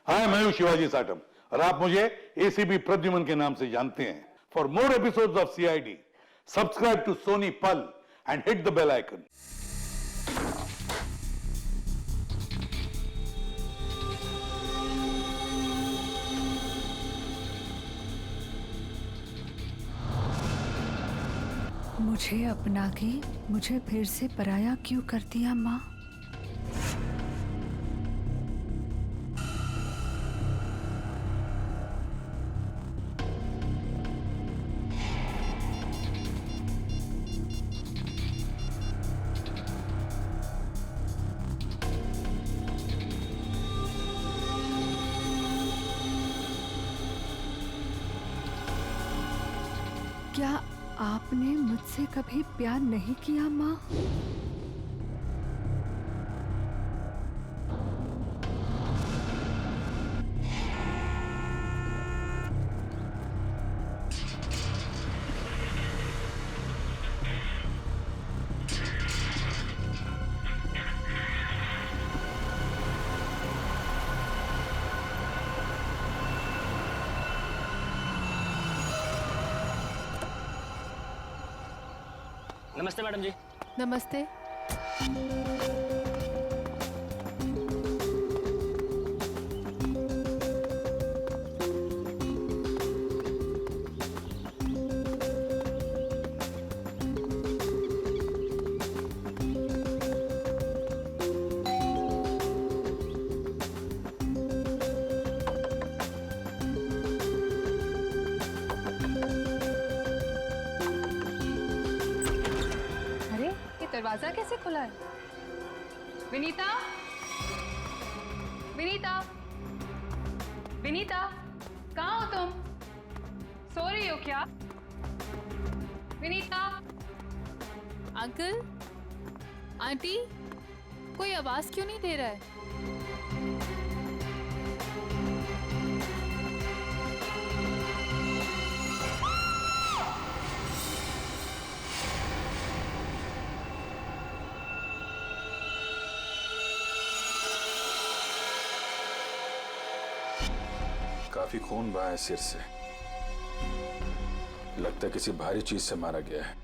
हाय, मैं हूं शिवाजी साटम और आप मुझे एसीपी प्रद्युमन के नाम से जानते हैं। For more episodes of CID, subscribe to Sony Pal and hit the bell icon. मुझे अपना के मुझे फिर से पराया क्यों कर दिया माँ? क्या आपने मुझसे कभी प्यार नहीं किया माँ? नमस्ते मैडम जी। नमस्ते। दरवाजा कैसे खुला है? विनीता, विनीता, विनीता, कहाँ हो तुम? सो रही हो क्या? विनीता। अंकल, आंटी, कोई आवाज क्यों नहीं दे रहा है? काफी खून बहा है सिर से। लगता है किसी भारी चीज से मारा गया है।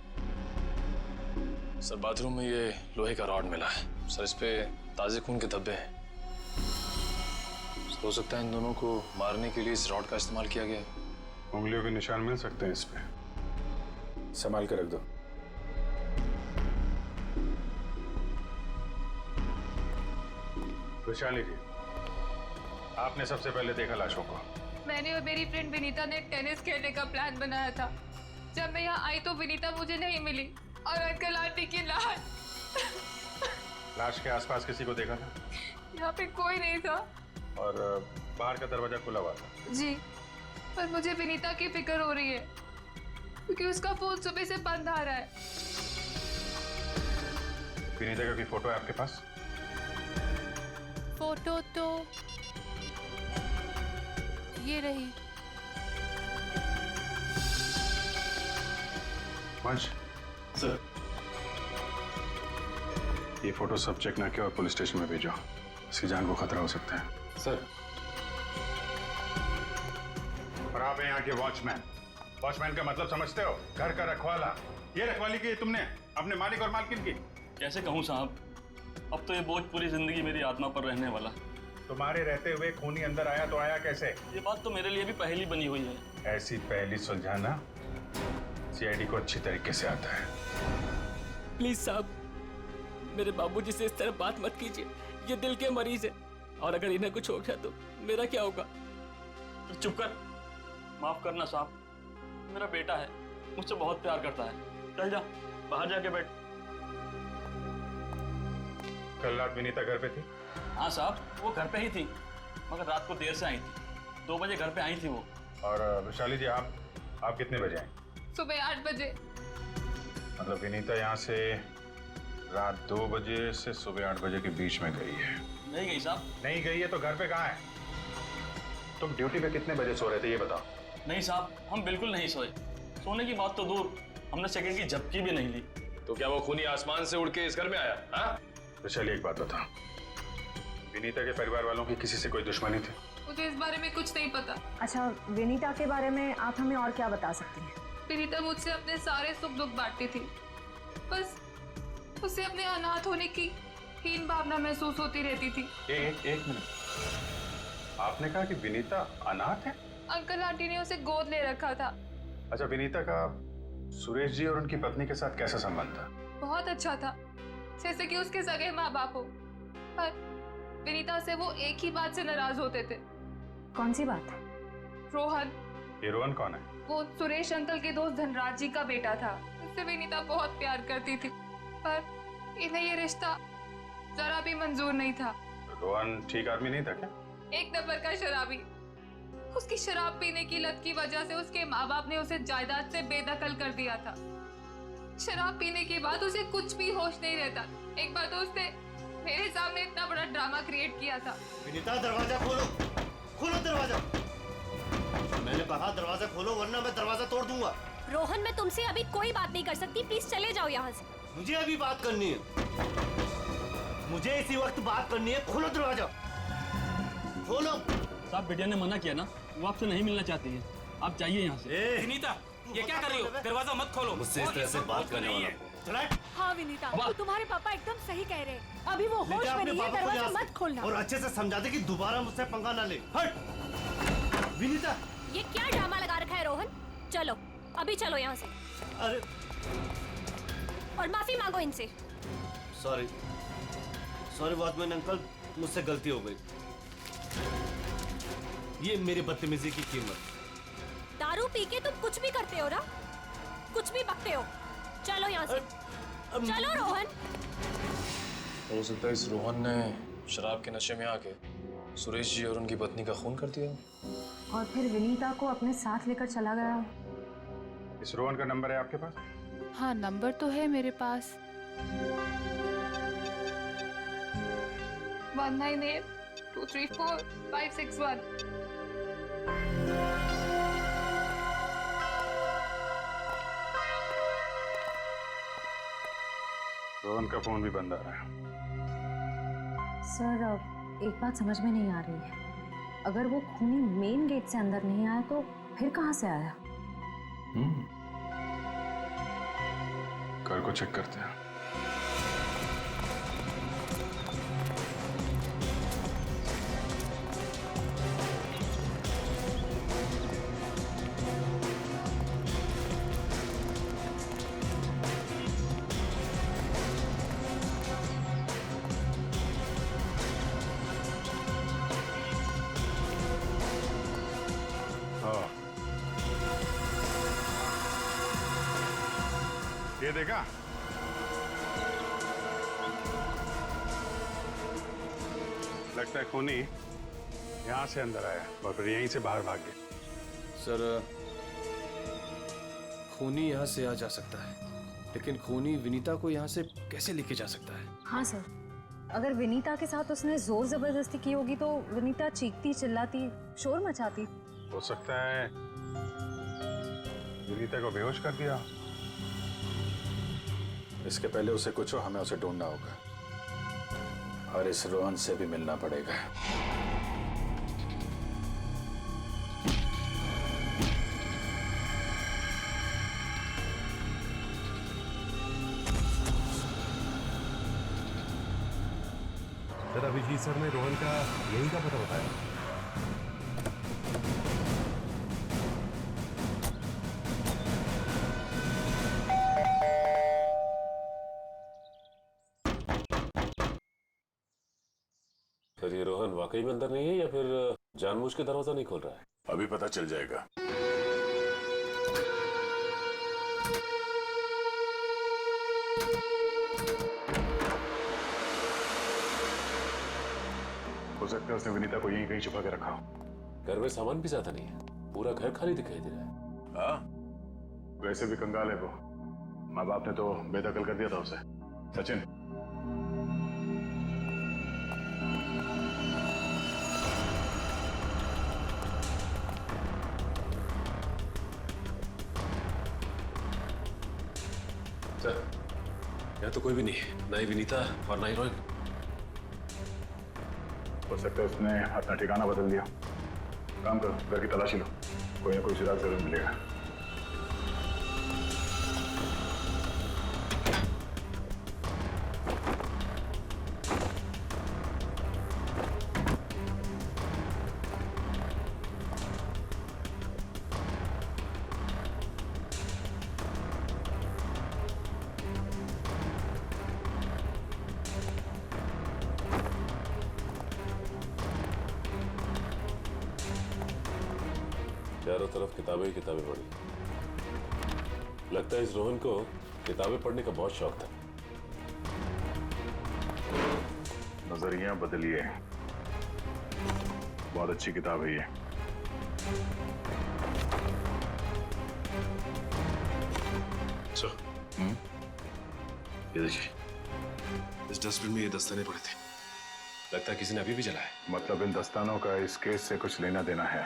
सर, बाथरूम में ये लोहे का रॉड मिला है। सर, इस पे ताजे खून के धब्बे हैं। हो सकता है इन दोनों को मारने के लिए इस रॉड का इस्तेमाल किया गया है। उंगलियों के निशान मिल सकते हैं इस पे। संभाल के रख दो। वैशाली जी, आपने सबसे पहले देखा लाशों को? मैंने और मेरी फ्रेंड विनीता ने टेनिस खेलने का प्लान बनाया था। जब मैं यहाँ आई तो विनीता मुझे नहीं मिली और अंकल आंटी की लाश। लाश के आसपास किसी को देखा था? यहाँ पे कोई नहीं था। और बाहर का दरवाजा खुला हुआ था? जी, पर मुझे विनीता की फिक्र हो रही है क्योंकि उसका फोन सुबह से बंद आ रहा है। विनीता का कोई फोटो है आपके पास? फोटो तो ये रही। वंश सर, ये फोटो सब चेक ना किया और पुलिस स्टेशन में भेजो। इसकी जान को खतरा हो सकता है। सर। और आप हैं यहाँ के वॉचमैन। वॉचमैन का मतलब समझते हो? घर का रखवाला। ये रखवाली की तुमने अपने मालिक और मालकिन की? कैसे कहूँ साहब, अब तो ये बोझ पूरी जिंदगी मेरी आत्मा पर रहने वाला। तुम्हारे रहते हुए खूनी अंदर आया तो आया कैसे? ये बात तो मेरे लिए भी पहेली बनी हुई है। ऐसी पहेली सुलझाना सीआईडी को अच्छी तरीके से आता है। प्लीज साहब, मेरे बाबूजी से इस तरह बात मत कीजिए। ये दिल के मरीज है और अगर इन्हें कुछ हो गया तो मेरा क्या होगा? तो चुप कर। माफ करना साहब, मेरा बेटा है, मुझसे बहुत प्यार करता है। चल जा, बाहर जाके बैठ। कल रात विनीता घर पे थी? हाँ साहब, वो घर पे ही थी, मगर रात को देर से आई थी। 2 बजे घर पे आई थी वो। और वैशाली जी, आप कितने बजे आए? सुबह 8 बजे। मतलब विनीता यहाँ से रात 2 बजे से सुबह 8 बजे के बीच में गई है? नहीं गई साहब। नहीं गई है तो घर पे कहाँ है? तुम ड्यूटी पे कितने बजे सो रहे थे ये बताओ। नहीं साहब, हम बिल्कुल नहीं सोए। सोने की बात तो दूर, हमने सेकंड की झपकी भी नहीं ली। तो क्या वो खूनी आसमान से उड़ के इस घर में आया? हाँ? तो चलिए एक बात बताओ, विनीता के परिवार वालों की किसी से कोई दुश्मनी थी? मुझे इस बारे में कुछ नहीं पता। अच्छा, विनीता के बारे में आप हमें और क्या बता सकती हैं? विनीता मुझसे अपने सारे सुख दुख बांटती थी। बस उसे अपने अनाथ होने की हीन भावना महसूस होती रहती थी। एक मिनट, आपने कहा कि विनीता अनाथ है? अंकल आंटी ने उसे गोद ले रखा था। अच्छा, विनीता का सुरेश जी और उनकी पत्नी के साथ कैसा संबंध था? बहुत अच्छा था, जैसे कि उसके सगे माँ बाप हो। पर विनीता से वो एक ही बात से नाराज होते थे। कौन सी बात? रोहन। ये रोहन कौन है? वो सुरेश अंकल के दोस्त धनराज जी का बेटा था। उससे विनीता बहुत प्यार करती थी, पर इन्हें ये रिश्ता जरा भी मंजूर नहीं था। रोहन ठीक आदमी नहीं था क्या? एक नंबर का शराबी। उसकी शराब पीने की लत की वजह से उसके माँ बाप ने उसे जायदाद से बेदखल कर दिया था। शराब पीने के बाद उसे कुछ भी होश नहीं रहता। एक बार तो उसने मेरे सामने इतना बड़ा ड्रामा क्रिएट किया था। विनीता, दरवाजा खोलो, खोलो दरवाजा। मैंने कहा दरवाजा खोलो वरना मैं दरवाजा तोड़ दूंगा। रोहन, मैं तुमसे अभी कोई बात नहीं कर सकती, प्लीज चले जाओ यहाँ से। मुझे अभी बात करनी है, मुझे इसी वक्त बात करनी है। खोलो दरवाजा, खोलो। साहब, बिटिया ने मना किया ना, वो आपसे नहीं मिलना चाहती है, आप जाइए यहाँ से। विनीता, ये क्या कर रही हो? दरवाजा मत खोलो। मुझसे इस तरह से बात करने वाला फ्लैट। हाँ विनीता, तो तुम्हारे पापा एकदम सही कह रहे हैं। अभी वो होश में नहीं है, दरवाजा मत खोलना। और अच्छे से समझा दे कि दोबारा मुझसे पंगा ना ले। हट विनीता। ये क्या ड्रामा लगा रखा है रोहन? चलो, अभी चलो यहाँ से। अरे, और माफी मांगो इनसे। सॉरी सॉरी वॉचमैन अंकल, मुझसे गलती हो गई। ये मेरी बदतमीजी की कीमत। दारू पी के तुम कुछ भी करते हो ना, कुछ भी बकते हो। चलो यहाँ से, चलो रोहन। हो सकता है इस रोहन ने शराब के नशे में आके सुरेश जी और उनकी पत्नी का खून कर दिया। और फिर विनीता को अपने साथ लेकर चला गया। इस रोहन का नंबर है आपके पास? हाँ, नंबर तो है मेरे पास। 198234 561। रोहन का फोन भी बंद आ रहा है। सर, अब एक बात समझ में नहीं आ रही है। अगर वो खूनी मेन गेट से अंदर नहीं आया तो फिर कहाँ से आया? घर को चेक करते हैं। ये देखा? लगता है खूनी यहाँ से अंदर आया और फिर यहीं से बाहर भाग गया। सर, खूनी यहाँ से आ जा सकता है, लेकिन खूनी विनीता को यहाँ से कैसे लेके जा सकता है? हाँ सर, अगर विनीता के साथ उसने जोर जबरदस्ती की होगी तो विनीता चीखती चिल्लाती शोर मचाती। हो सकता है विनीता को बेहोश कर दिया। इसके पहले उसे कुछ हो, हमें उसे ढूंढना होगा और इस रोहन से भी मिलना पड़ेगा। सर, अभिजीत सर ने रोहन का यही का पता बताया। सर, ये रोहन वाकई में अंदर नहीं है या फिर जानबूझ के दरवाजा नहीं खोल रहा है? अभी पता चल जाएगा। हो सकता है उसने विनीता को यहीं कहीं छुपा के रखा हो। घर में सामान भी ज्यादा नहीं है, पूरा घर खाली दिखाई दे रहा है। हाँ, वैसे भी कंगाल है वो। माँ बाप ने तो बेदखल कर दिया था उसे। सचिन, सर, यहाँ तो कोई भी नहीं है, ना ही विनीता और ना ही रोहन। हो सकता है उसने अपना ठिकाना बदल दिया। काम करो, घर की तलाशी लो, कोई ना कोई सुराग जरूर मिलेगा। चारों तरफ किताबें ही किताबें पढ़ी। लगता है इस रोहन को किताबें पढ़ने का बहुत शौक था। नजरिया बदलिए, बहुत अच्छी किताब है ये। ये देखिए, इस डस्टबिन में ये दस्ताने पड़े थे। लगता है किसी ने अभी भी जलाया। मतलब इन दस्तानों का इस केस से कुछ लेना देना है।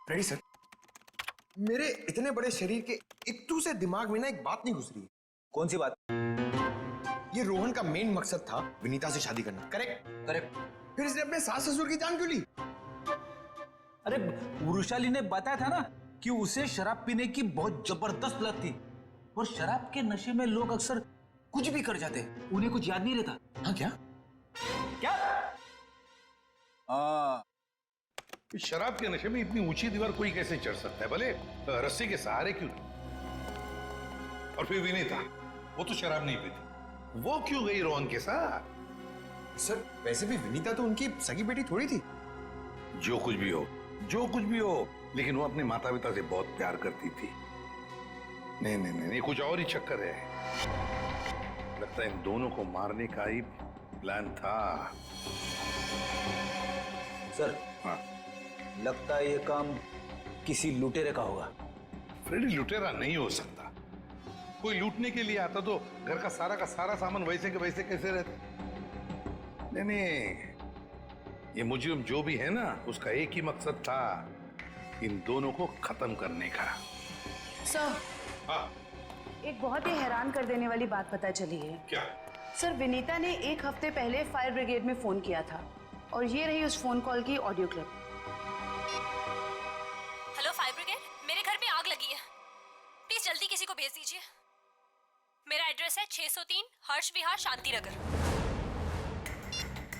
Ready sir. मेरे इतने बड़े शरीर के इत्तू से दिमाग में ना एक बात नहीं घुस रही है। कौन सी बात? ये रोहन का मेन मकसद था विनीता से शादी करना, करेक्ट? करेक्ट। फिर इसने अपने सास ससुर की जान क्यों ली? अरे वृषाली ने बताया था ना कि उसे शराब पीने की बहुत जबरदस्त लत थी, और शराब के नशे में लोग अक्सर कुछ भी कर जाते, उन्हें कुछ याद नहीं रहता। हाँ क्या? शराब के नशे में इतनी ऊंची दीवार कोई कैसे चढ़ सकता है, भले रस्सी के सहारे क्यों नहीं? और फिर विनीता, वो तो शराब नहीं पीती, वो क्यों गई रोहन के साथ? सर वैसे भी विनीता तो उनकी सगी बेटी थोड़ी थी। जो कुछ भी हो, जो कुछ भी हो, लेकिन वो अपने माता पिता से बहुत प्यार करती थी। नहीं नहीं नहीं, कुछ और ही चक्कर है। लगता है इन दोनों को मारने का ही प्लान था। सर, हाँ, लगता है ये काम किसी लुटेरे का होगा। फ्रेडी लुटेरा नहीं हो सकता। कोई लूटने के लिए आता तो घर का सारा सामान वैसे के वैसे कैसे रहता? नहीं नहीं, ये मुजरिम जो भी है ना, उसका एक ही मकसद था, इन दोनों को खत्म करने का। सर, हाँ, एक बहुत ही हैरान कर देने वाली बात पता चली है। क्या? सर, विनीता ने 1 हफ्ते पहले फायर ब्रिगेड में फोन किया था, और ये रही उस फोन कॉल की audio clip. Hello fire brigade, मेरे घर में आग लगी है, प्लीज जल्दी किसी को भेज दीजिए। मेरा एड्रेस है 603 हर्ष विहार, शांति नगर।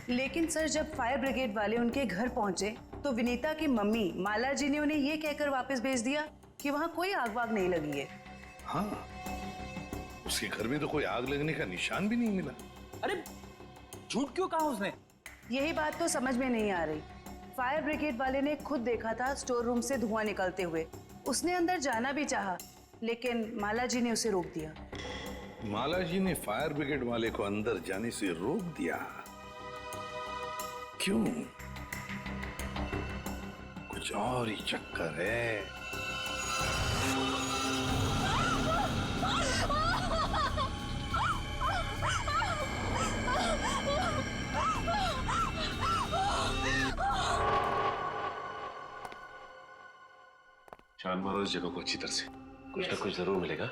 लेकिन सर, जब फायर ब्रिगेड वाले उनके घर पहुंचे तो विनीता की मम्मी माला जी ने उन्हें ये कहकर वापस भेज दिया कि वहां कोई आग वाग नहीं लगी है। हाँ, उसके घर में तो कोई आग लगने का निशान भी नहीं मिला। अरे झूठ क्यों कहा उसने? यही बात तो समझ में नहीं आ रही। फायर ब्रिगेड वाले ने खुद देखा था स्टोर रूम से धुआं निकलते हुए। उसने अंदर जाना भी चाहा, लेकिन माला जी ने उसे रोक दिया। माला जी ने फायर ब्रिगेड वाले को अंदर जाने से रोक दिया? क्यों? कुछ और ही चक्कर है। छान मारो इस जगह को अच्छी तरह से, कुछ ना कुछ जरूर मिलेगा।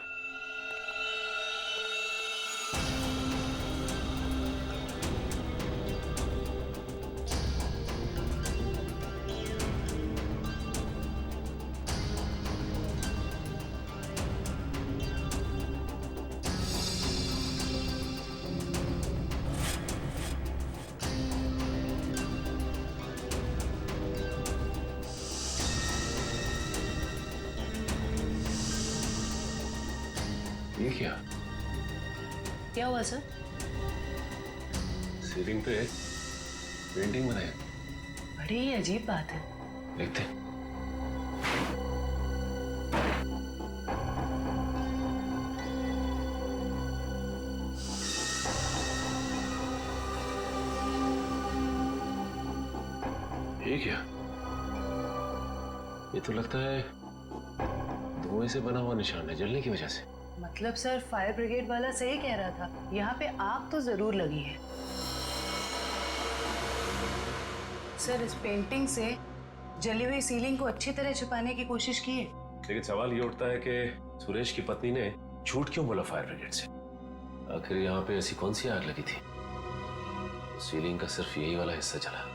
ये क्या हुआ सर? सीलिंग पे पेंटिंग बनाई। बड़ी ही अजीब बात है। देखते। ये क्या? ये तो लगता है धुएं से बना हुआ निशान है, जलने की वजह से। मतलब सर फायर ब्रिगेड वाला सही कह रहा था, यहाँ पे आग तो जरूर लगी है। सर इस पेंटिंग से जली हुई सीलिंग को अच्छी तरह छुपाने की कोशिश की है। लेकिन सवाल ये उठता है कि सुरेश की पत्नी ने झूठ क्यों बोला फायर ब्रिगेड से? आखिर यहाँ पे ऐसी कौन सी आग लगी थी? सीलिंग का सिर्फ यही वाला हिस्सा जला।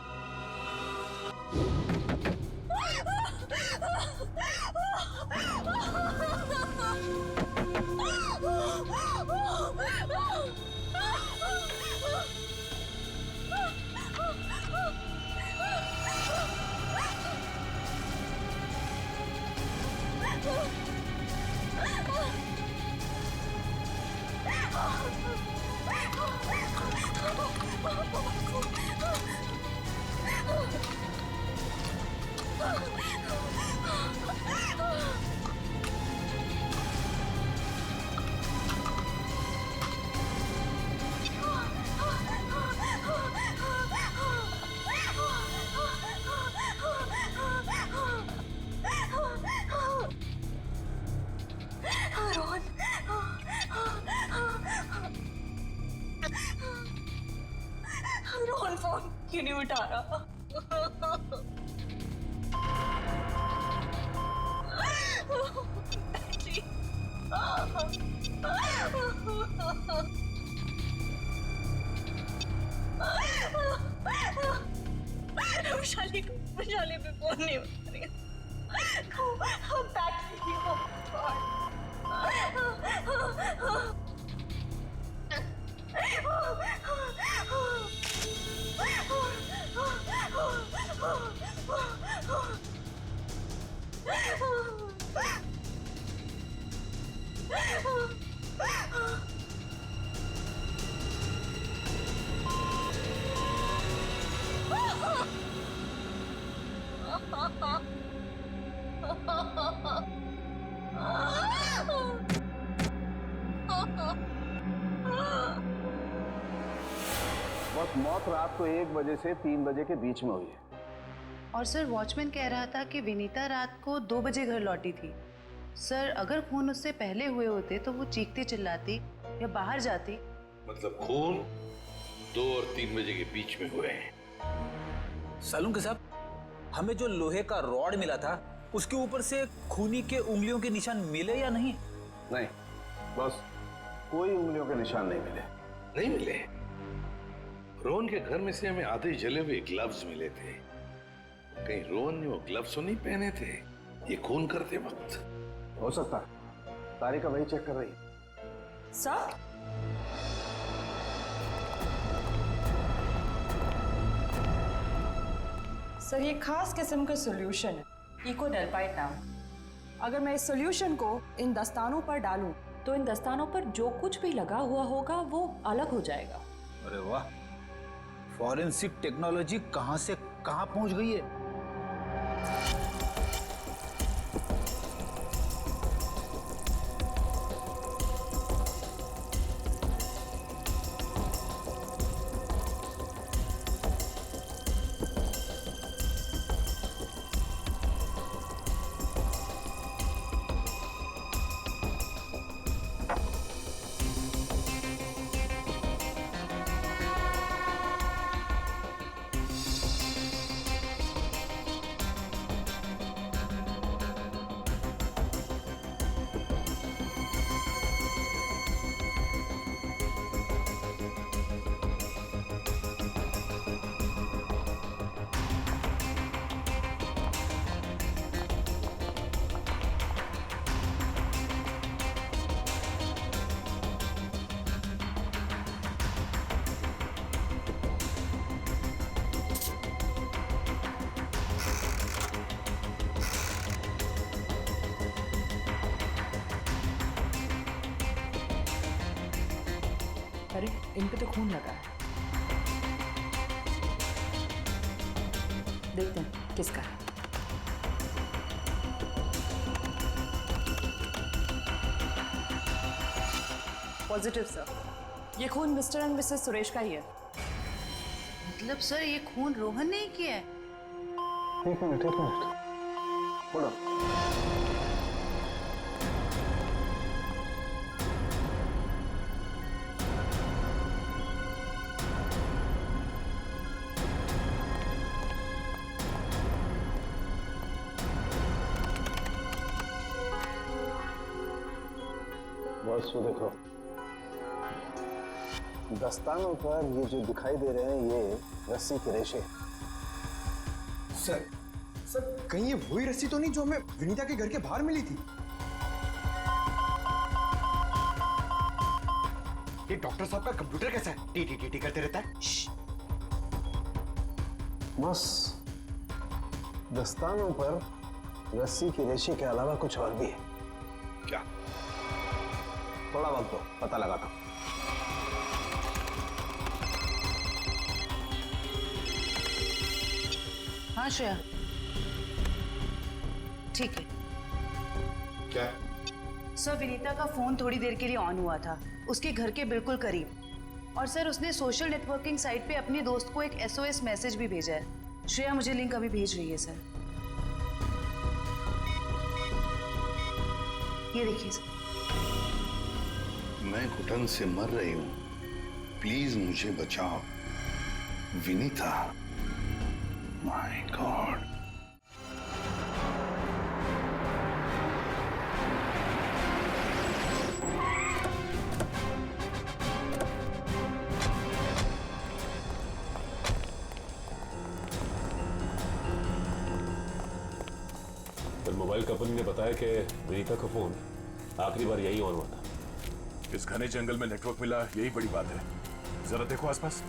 रोहन फोन क्यों नहीं उठा रहा? वैशाली पे फोन नहीं उठा रही। बस मौत रात को 1 बजे से 3 बजे के बीच में हुई है। और सर वॉचमैन कह रहा था कि विनीता रात को 2 बजे घर लौटी थी। सर अगर खून उससे पहले हुए होते तो वो चीखती चिल्लाती या बाहर जाती। मतलब खून 2 और 3 बजे के बीच में हुए हैं। सालुंके साहब, हमें जो लोहे का रॉड मिला था उसके ऊपर से खूनी के उंगलियों के निशान मिले या नहीं? नहीं, बस कोई उंगलियों के निशान नहीं मिले। नहीं मिले? रोहन के घर में से हमें आधे जले हुए ग्लव्स मिले थे। कहीं रोहन ने वो ग्लव्स तो नहीं पहने थे ये खून करते वक्त? हो सकता है, तारिका वही चेक कर रही है। सर सर ये खास किस्म का सॉल्यूशन है, इको डेल्पाइट नाम। अगर मैं इस सॉल्यूशन को इन दस्तानों पर डालूं तो इन दस्तानों पर जो कुछ भी लगा हुआ होगा वो अलग हो जाएगा। अरे वाह, फॉरेंसिक टेक्नोलॉजी कहां से कहां पहुंच गई है। अरे इन पे तो खून लगा है, देखते हैं किसका है। पॉजिटिव सर, ये खून मिस्टर एंड मिसेस सुरेश का ही है। मतलब सर ये खून रोहन ने ही किया है? एक मिनट बोलो। बस वो देखो, दस्तानों पर ये जो दिखाई दे रहे हैं ये रस्सी के रेशे। सर कहीं ये वही रस्सी तो नहीं जो हमें विनीता के घर के बाहर मिली थी? ये डॉक्टर साहब का कंप्यूटर कैसा है? टी टी टी टी करते रहता है। बस दस्तानों पर रस्सी के रेशे के अलावा कुछ और भी है। क्या? थोड़ा वक्त दो, पता लगाता हूं। हाँ श्रेया, ठीक है। क्या? सर विनीता का फोन थोड़ी देर के लिए ऑन हुआ था, उसके घर के बिल्कुल करीब। और सर उसने सोशल नेटवर्किंग साइट पे अपने दोस्त को एक SOS मैसेज भी भेजा है। श्रेया मुझे लिंक अभी भेज रही है सर। ये देखिए सर। मैं घुटन से मर रही हूं, प्लीज मुझे बचाओ। Vinita, my God. पर मोबाइल कंपनी ने बताया कि विनीता का फोन आखिरी बार यही ऑन हुआ था। इस घने जंगल में नेटवर्क मिला, यही बड़ी बात है। जरा देखो आसपास।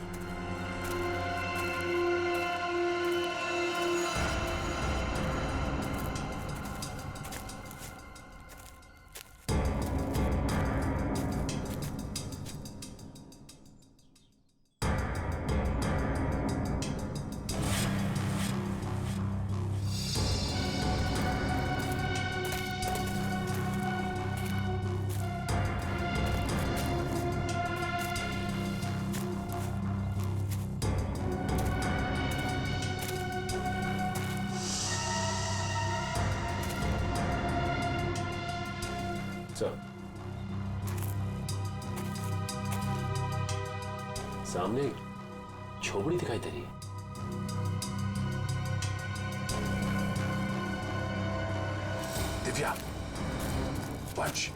सामने झोपड़ी दिखाई दे रही है। दिव्या, वंश,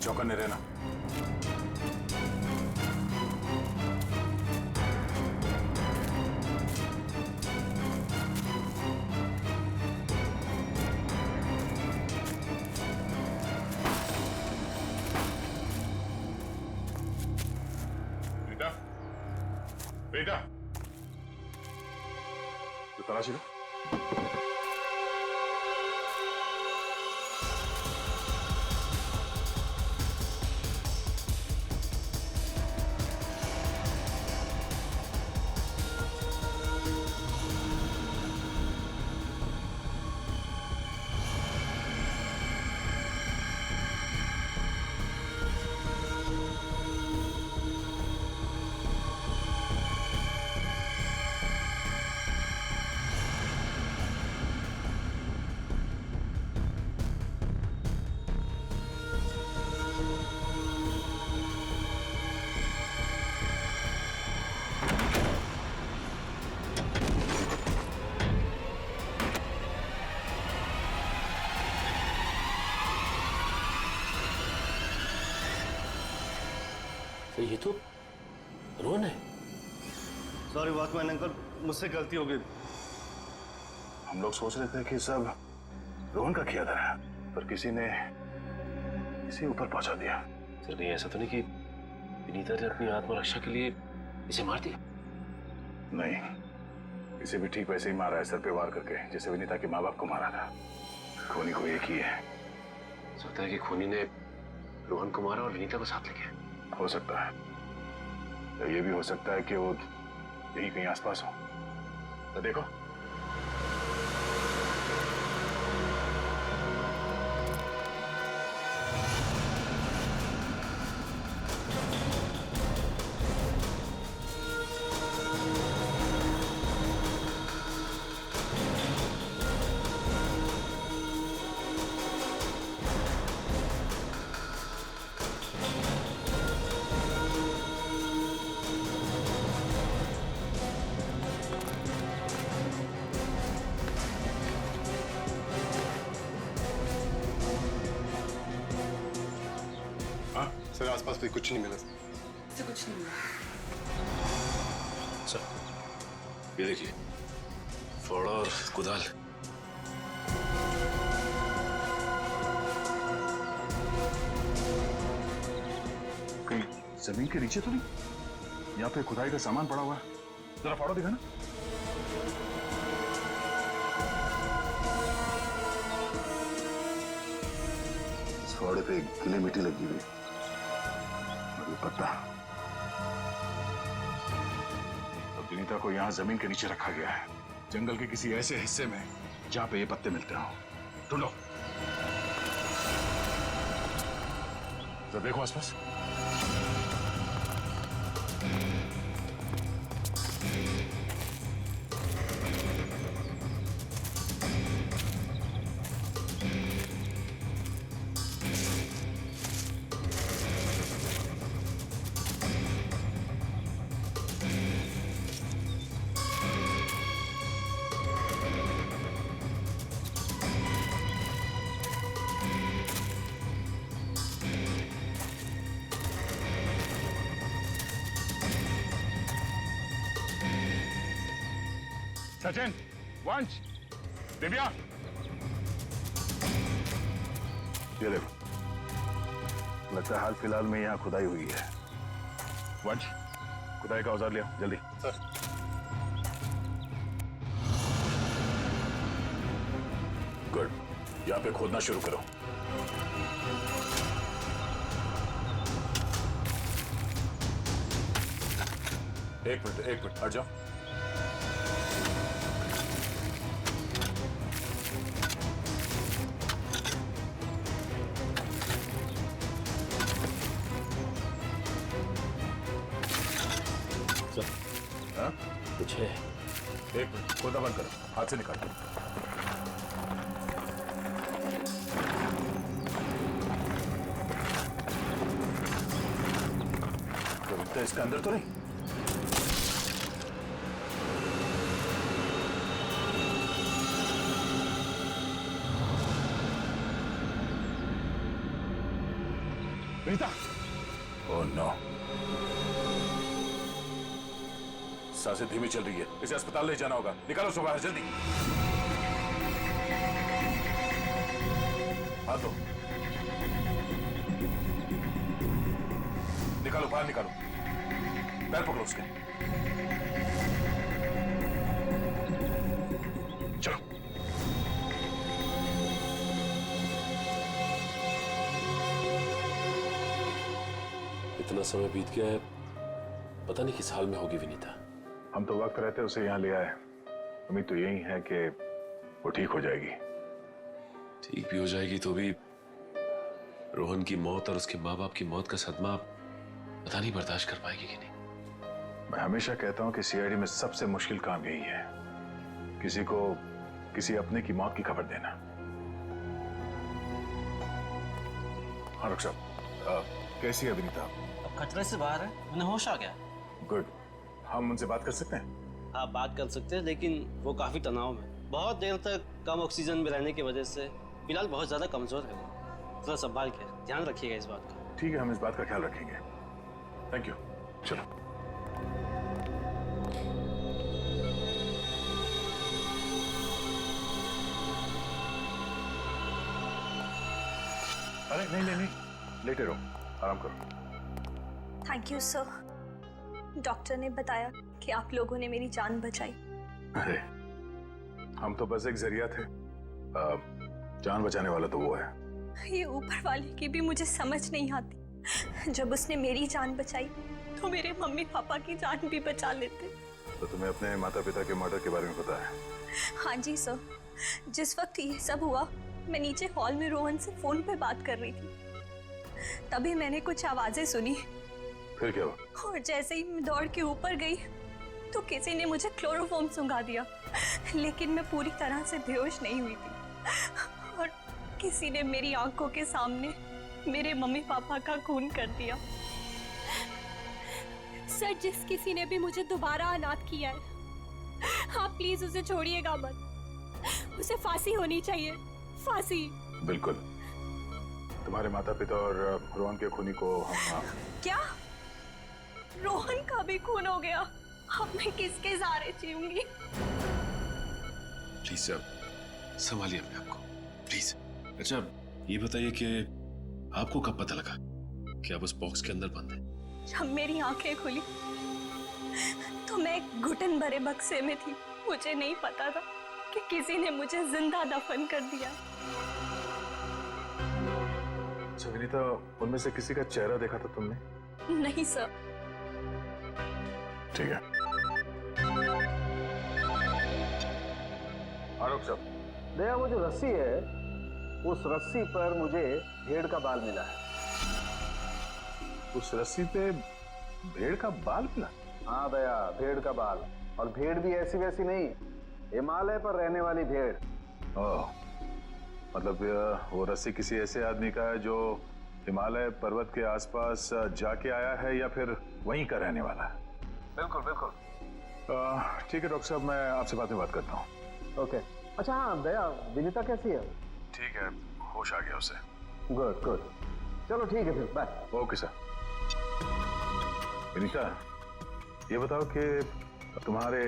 चौकन्ने रहना। बेटा, तो तलाशी लो। ये तो रोहन है। सॉरी वॉचमैन अंकल, मुझसे गलती हो गई। हम लोग सोच रहे थे कि सब रोहन का किया था, पर किसी ने इसे ऊपर पहुंचा दिया। सर नहीं, ऐसा तो नहीं कि विनीता ने अपनी आत्मरक्षा के लिए इसे मार दिया? नहीं, इसे भी ठीक वैसे ही मारा है, सर पे वार करके, जैसे विनीता के माँ बाप को मारा था। खूनी को एक ही है। सोचता है कि खूनी ने रोहन को मारा और विनीता को साथ ले गया। हो सकता है, या ये भी हो सकता है कि वो यही कहीं आसपास हो। तो देखो, सर आसपास भी कुछ नहीं मिला। से कुछ नहीं मिला। सर ये देखिए, फावड़ा और कुदाल। कहीं जमीन के नीचे तो नहीं? यहाँ पे खुदाई का सामान पड़ा हुआ है, जरा फाड़ो दिखा ना। इस फावड़े पे गीली मिट्टी लगी हुई और ये पत्ता। तो विनीता को यहाँ जमीन के नीचे रखा गया है, जंगल के किसी ऐसे हिस्से में जहाँ पे ये पत्ते मिलते हो। ढूंढो, तो देखो आसपास। सचिन, वंश, दिव्या, ये देखो, लगता है हाल फिलहाल में यहाँ खुदाई हुई है। वंश, खुदाई का औजार लिया जल्दी। सर। गुड, यहाँ पे खोदना शुरू करो। एक मिनट हट जाओ। कुछ है। एक मिनट, खोदा बंद करो, हाथ से निकालो। तो इसके अंदर तो नहीं? विनीता! ओह नो, सांसें धीमी चल रही है, इसे अस्पताल ले जाना होगा। निकालो उसको बाहर जल्दी। हाथ दो, निकालो बाहर निकालो, पैर पकड़ो उसके। चलो। इतना समय बीत गया है, पता नहीं किस हाल में होगी विनीता। हम तो वक्त रहते उसे यहाँ ले आए, उम्मीद तो यही है कि वो ठीक हो जाएगी। ठीक भी हो जाएगी तो भी रोहन की मौत और उसके माँ बाप की मौत का सदमा पता नहीं बर्दाश्त कर पाएगी कि नहीं। मैं हमेशा कहता हूँ कि सीआईडी में सबसे मुश्किल काम यही है, किसी को किसी अपने की मौत की खबर देना। हाँ डॉक्टर साहब, कैसी है विनीता? अब खतरे से बाहर है, उन्हें होश आ गया। गुड, हम उनसे बात कर सकते हैं? हाँ बात कर सकते हैं, लेकिन वो काफी तनाव में, बहुत देर तक कम ऑक्सीजन में रहने की वजह से फिलहाल बहुत ज्यादा कमजोर है वो। थोड़ा संभाल के ध्यान रखिएगा इस बात का। ठीक है, हम इस बात का ख्याल रखेंगे। Thank you. चलो। अरे नहीं नहीं नहीं, लेटे रहो, आराम करो। थैंक यू सर, डॉक्टर ने बताया कि आप लोगों ने मेरी जान बचाई। अरे हम तो बस एक जरिया थे, जान बचाने वाला तो वो है। ये ऊपर वाले की भी मुझे समझ नहीं आती। जब उसने मेरी जान बचाई तो मेरे मम्मी पापा की जान भी बचा लेते। तो तुम्हें अपने माता पिता के मर्डर के बारे में पता है? हाँ जी सर, जिस वक्त ये सब हुआ मैं नीचे हॉल में रोहन से फोन पे बात कर रही थी, तभी मैंने कुछ आवाजें सुनी। फिर क्या हुआ? और जैसे ही मैं दौड़ के ऊपर गई तो किसी ने मुझे क्लोरोफॉर्म सुंघा दिया, लेकिन मैं पूरी तरह से बेहोश नहीं हुई थी। और किसी ने मेरी आंखों के सामने मेरे मम्मी पापा का खून कर दिया। सर, जिस किसी ने भी मुझे दोबारा अनाथ किया है, आप प्लीज उसे छोड़िएगा मत। उसे फांसी होनी चाहिए, फांसी। बिल्कुल, तुम्हारे माता पिता और रोहन के खूनी को हम क्या रोहन का भी खून हो गया? अब मैं किसके सहारे जीऊंगी? प्लीज सर, संभालिए अपने आप को, प्लीज। अच्छा ये बताइए कि आपको कब पता लगा कि आप उस बॉक्स के अंदर बंद हैं? जब मेरी आंखें खुली तो मैं एक घुटन भरे बक्से में थी। मुझे नहीं पता था कि किसी ने मुझे जिंदा दफन कर दिया। अच्छा विनीता, उनमें से किसी का चेहरा देखा था तुमने? नहीं सर। ठीक है। आरोप साहब, दया, वो जो रस्सी है, उस रस्सी पर मुझे भेड़ का बाल मिला है। उस रस्सी पे भेड़ का बाल मिला? हाँ दया, भेड़ का बाल। और भेड़ भी ऐसी वैसी नहीं, हिमालय पर रहने वाली भेड़। ओह, मतलब वो रस्सी किसी ऐसे आदमी का है जो हिमालय पर्वत के आसपास जाके आया है या फिर वहीं का रहने वाला है? बिल्कुल बिल्कुल। ठीक है डॉक्टर साहब, मैं आपसे बाद में बात करता हूँ। ओके। अच्छा हाँ दया, विनीता कैसी है? ठीक है, होश आ गया उसे। गुड गुड, चलो ठीक है फिर, बाय। Okay sir. विनीता, ये बताओ कि तुम्हारे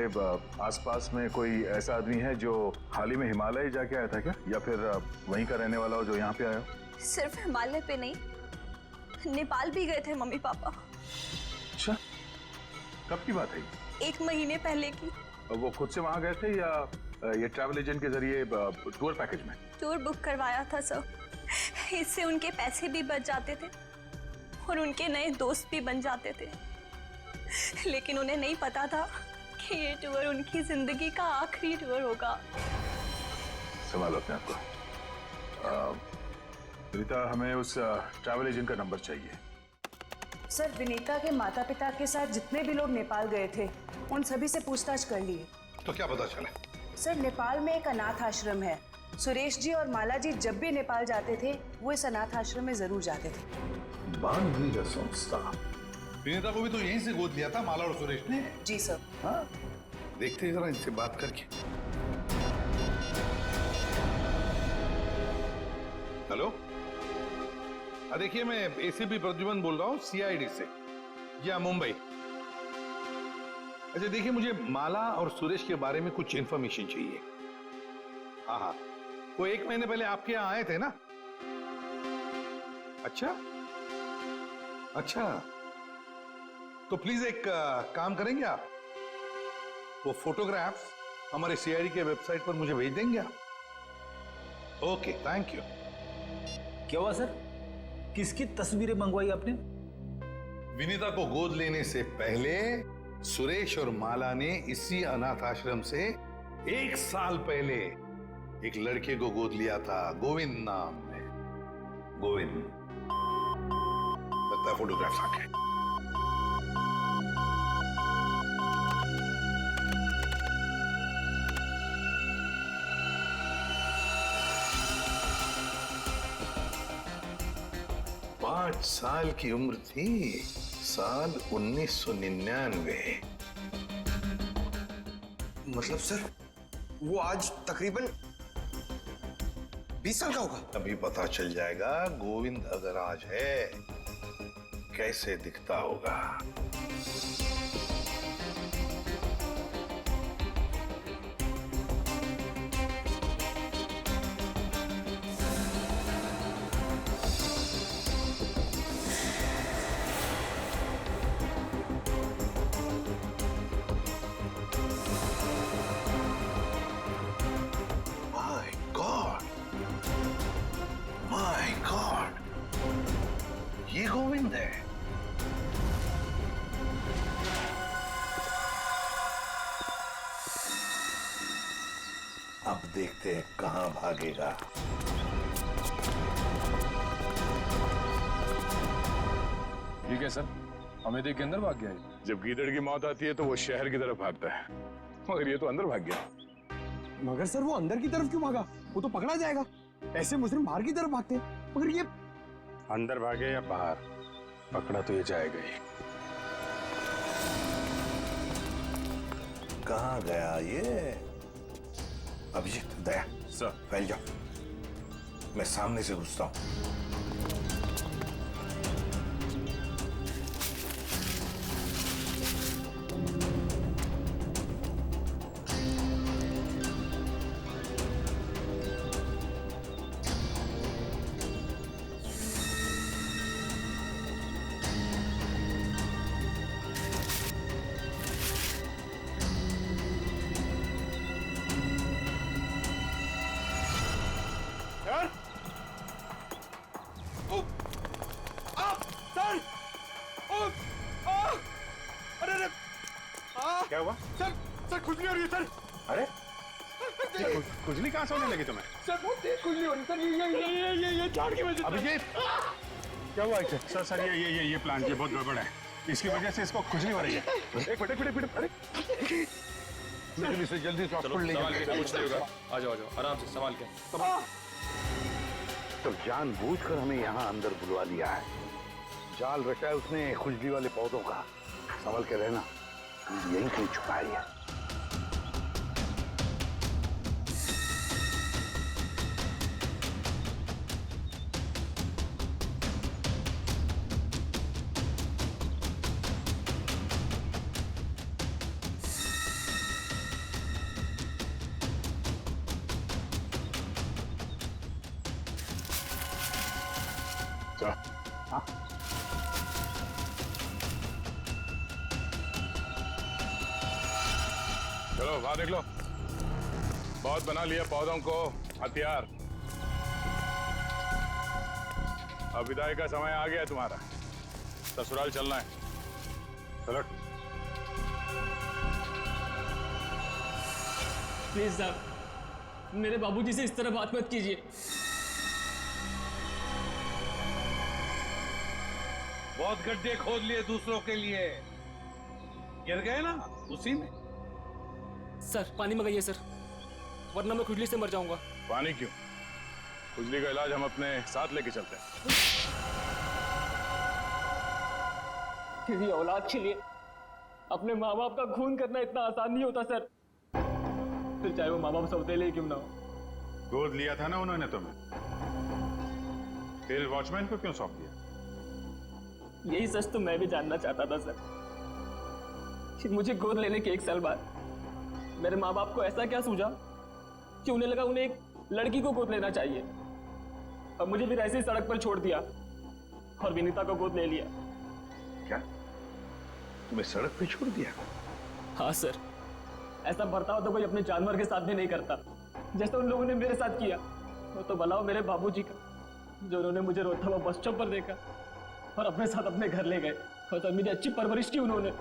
आसपास में कोई ऐसा आदमी है जो हाल ही में हिमालय जाके आया था क्या, या फिर वहीं का रहने वाला हो जो यहाँ पे आया हो? सिर्फ हिमालय पे नहीं, नेपाल भी गए थे मम्मी पापा। अच्छा, कब की बात है? 1 महीने पहले की। वो खुद से वहां गए थे या ये ट्रैवल एजेंट के जरिए टूर पैकेज में? टूर बुक करवाया था सर। इससे उनके पैसे भी बच जाते थे और उनके नए दोस्त भी बन जाते थे। लेकिन उन्हें नहीं पता था कि ये टूर उनकी जिंदगी का आखिरी टूर होगा। संभालो अपने आप को। विनीता, हमें उस ट्रैवल एजेंट का नंबर चाहिए। सर, विनीता के माता पिता के साथ जितने भी लोग नेपाल गए थे उन सभी से पूछताछ कर लिए। तो क्या पता चला? सर, नेपाल में एक अनाथ आश्रम है। सुरेश जी और माला जी जब भी नेपाल जाते थे वो इस अनाथ आश्रम में जरूर जाते थे। बानवीर संस्था। विनीता को भी तो यहीं से गोद लिया था माला और सुरेश ने। जी सर। हाँ, देखते हैं जरा इनसे बात करके। हेलो, देखिए मैं एसीपी प्रद्युमन बोल रहा हूँ सीआईडी से, या मुंबई। अच्छा देखिए, मुझे माला और सुरेश के बारे में कुछ इंफॉर्मेशन चाहिए। हाँ हाँ, वो 1 महीने पहले आपके यहाँ आए थे ना? अच्छा अच्छा, तो प्लीज एक काम करेंगे आप, वो फोटोग्राफ्स हमारे सीआईडी के वेबसाइट पर मुझे भेज देंगे आप? Okay, thank you. क्या हुआ सर? किसकी तस्वीरें मंगवाई आपने? विनीता को गोद लेने से पहले सुरेश और माला ने इसी अनाथ आश्रम से 1 साल पहले एक लड़के को गोद लिया था, गोविंद नाम में। गोविंद, लगता है फोटोग्राफ्स आ गए। पांच साल की उम्र थी, साल 1999। मतलब सर, वो आज तकरीबन 20 साल का होगा। अभी पता चल जाएगा गोविंद अगर आज है कैसे दिखता होगा। माय गॉड, ये गोविंद है। अब देखते हैं कहां भागेगा। ठीक है सर, हमें देख के अंदर भाग गया है। जब गीदड़ की मौत आती है तो वो शहर की तरफ भागता है, मगर ये तो अंदर भाग गया। मगर सर, वो अंदर की तरफ क्यों भागा? वो तो पकड़ा जाएगा। ऐसे मुजरिम बाहर की तरफ भागते हैं, मगर ये अंदर भागे या बाहर, पकड़ा तो ये जाएगा ही। कहां गया ये? अभिजीत, दया सर, फैल जाओ, मैं सामने से घुसता हूं। क्या हुआ? सर खुजली हो रही है सर। अरे खुजली कहाँ से होने लगी तुम्हें? सर बहुत तेज खुजली हो रही है सर। ये झाड़ की वजह से। अभिजीत क्या हुआ इसे? सर ये प्लांट ये बहुत गड़बड़ है, इसकी वजह से इसको खुजली हो रही है। एक मिनट अरे जल्दी से हॉस्पिटल ले जाओ। कुछ नहीं होगा, आ जाओ आराम से संभाल के। तो जानबूझकर हमें यहाँ अंदर बुलवा लिया है, जाल रचा है उसने खुजली वाले पौधों का। संभल के रहना, यहीं कहीं छुपाई है। चलो बाहर निकलो। बहुत बना लिया पौधों को हथियार। अब विदाई का समय आ गया तुम्हारा, ससुराल चलना है। चलो प्लीज साहब, मेरे बाबूजी से इस तरह बात मत कीजिए। बहुत गड्ढे खोद लिए दूसरों के लिए, गिर गए ना उसी में। सर पानी मंगाइए सर, वरना मैं खुजली से मर जाऊंगा। पानी क्यों? खुजली का इलाज हम अपने साथ लेके चलते हैं। किसी औलाद के लिए अपने माँ बाप का खून करना इतना आसान नहीं होता सर, फिर चाहे वो माँ बाप सौतेले ही क्यों ना हो। गोद लिया था ना उन्होंने तुम्हें, फिर वॉचमैन को क्यों सौंप दिया? यही सच तो मैं भी जानना चाहता था सर, कि मुझे गोद लेने के 1 साल बाद मेरे माँ बाप को ऐसा क्या सूझा कि उन्हें लगा उन्हें एक लड़की को गोद लेना चाहिए, और मुझे फिर ऐसे ही सड़क पर छोड़ दिया और विनीता को गोद ले लिया। क्या तुम्हें सड़क पे छोड़ दिया? हाँ सर, ऐसा बर्ताव तो कोई अपने जानवर के साथ भी नहीं करता, जैसा उन लोगों ने मेरे साथ किया। वो तो भला हो मेरे बाबूजी का, जो उन्होंने मुझे रोता हुआ बस स्टॉप पर देखा और अपने साथ अपने घर ले गए, और तब मेरी अच्छी परवरिश की उन्होंने।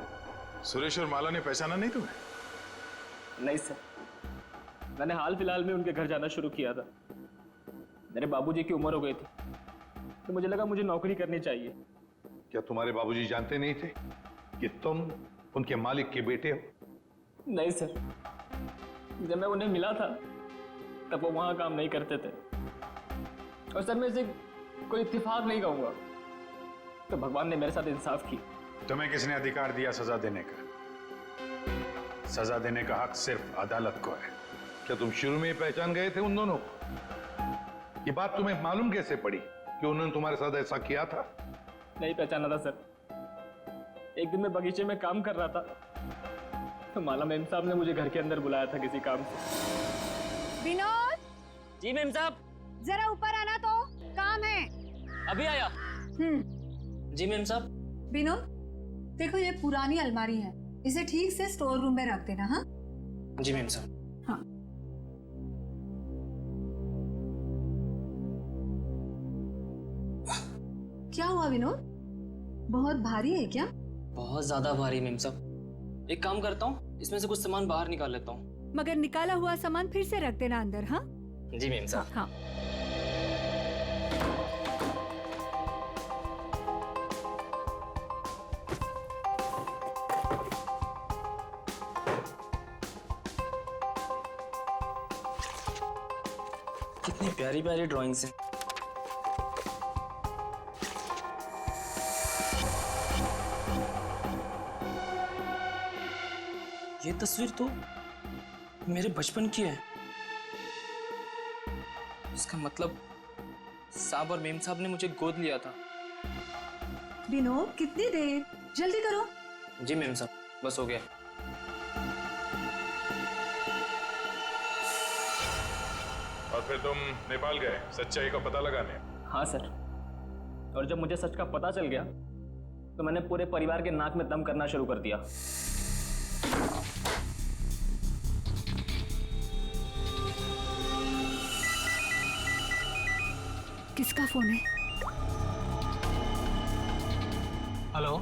सुरेश और माला ने पहचाना नहीं तुम्हें? नहीं सर, मैंने हाल फिलहाल में उनके घर जाना शुरू किया था। मेरे बाबूजी की उम्र हो गई थी, तो मुझे लगा मुझे नौकरी करनी चाहिए। क्या तुम्हारे बाबूजी जानते नहीं थे कि तुम उनके मालिक के बेटे हो? नहीं सर, जब मैं उन्हें मिला था तब वो वहां काम नहीं करते थे, और सर मैं इसे कोई इत्तेफाक नहीं कहूंगा, तो भगवान ने मेरे साथ इंसाफ की। तुम्हें किसने अधिकार दिया सजा देने का? सजा देने का हक सिर्फ अदालत को है। क्या तुम शुरू में ही पहचान गए थे उन दोनों को? ये बात तुम्हें मालूम कैसे पड़ी कि उन्होंने तुम्हारे साथ ऐसा किया था? नहीं पहचाना था सर। एक दिन मैं बगीचे में काम कर रहा था, तो माला मेम साहब ने मुझे घर के अंदर बुलाया था किसी काम से। विनोद! जी मेम साहब। जरा ऊपर आना, तो काम है। अभी आया। जी मेम साहब। विनोद, देखो ये पुरानी अलमारी है, इसे ठीक से स्टोर रूम में रख देना। हाँ जी मेम साहब। हाँ। क्या हुआ विनोद, बहुत भारी है क्या? बहुत ज्यादा भारी मेम साहब। एक काम करता हूँ, इसमें से कुछ सामान बाहर निकाल लेता हूँ। मगर निकाला हुआ सामान फिर से रख देना अंदर। हाँ जी मेम साहब। हाँ। कितनी प्यारी प्यारी ड्राइंग्स हैं। ये तस्वीर तो मेरे बचपन की है। इसका मतलब साहब और मेम साहब ने मुझे गोद लिया था। विनोद, कितनी देर, जल्दी करो। जी मेम साहब, बस हो गया। और फिर तुम नेपाल गए सच्चाई का पता लगाने? हाँ सर, और जब मुझे सच का पता चल गया तो मैंने पूरे परिवार के नाक में दम करना शुरू कर दिया। किसका फोन है? हेलो,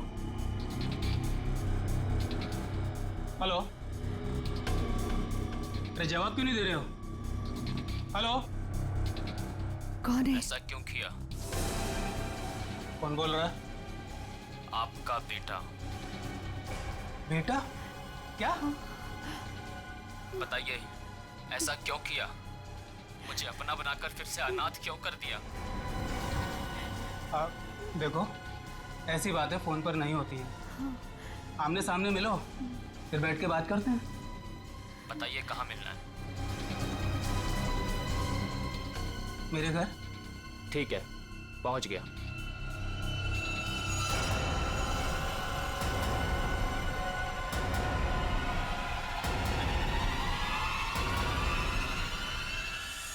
हेलो, अरे जवाब क्यों नहीं दे रहे हो? हेलो, कौन है? ऐसा क्यों किया? कौन बोल रहा है? आपका बेटा। बेटा? क्या? बताइए, ऐसा क्यों किया? मुझे अपना बनाकर फिर से अनाथ क्यों कर दिया? देखो, ऐसी बातें फोन पर नहीं होती हैं। आमने सामने मिलो, फिर बैठ के बात करते हैं। बताइए कहाँ मिलना है? मेरे घर। ठीक है, पहुंच गया।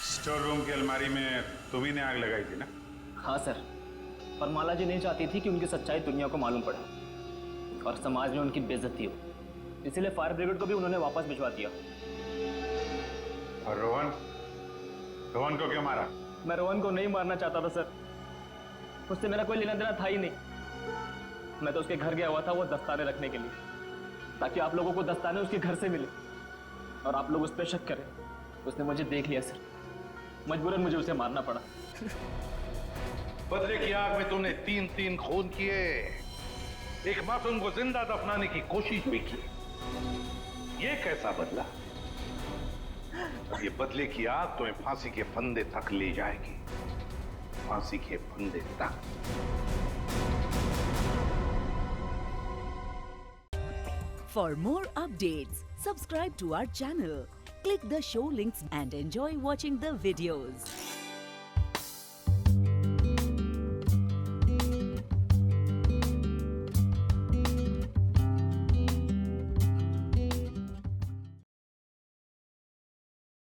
स्टोर रूम की अलमारी में तुम्ही ने आग लगाई थी ना? हाँ सर, पर माला जी नहीं चाहती थी कि उनकी सच्चाई दुनिया को मालूम पड़े और समाज में उनकी बेइज्जती हो, इसीलिए फायर ब्रिगेड को भी उन्होंने वापस भिजवा दिया। और रोहन? रोहन को क्यों मारा? मैं रोहन को नहीं मारना चाहता था सर, उससे मेरा कोई लेना देना था ही नहीं। मैं तो उसके घर गया हुआ था वो दस्ताने रखने के लिए, ताकि आप लोगों को दस्ताने उसके घर से मिले और आप लोग उस पर शक करें। उसने मुझे देख लिया सर, मजबूरन मुझे उसे मारना पड़ा। बदले की आग में तूने 3 खून किए, एक मासूम को जिंदा दफनाने की कोशिश भी की। ये कैसा बदला? ये बदले की आग तुम्हें फांसी के फंदे तक ले जाएगी, फांसी के फंदे तक। For more updates, subscribe to our channel, click the show links and enjoy watching the videos.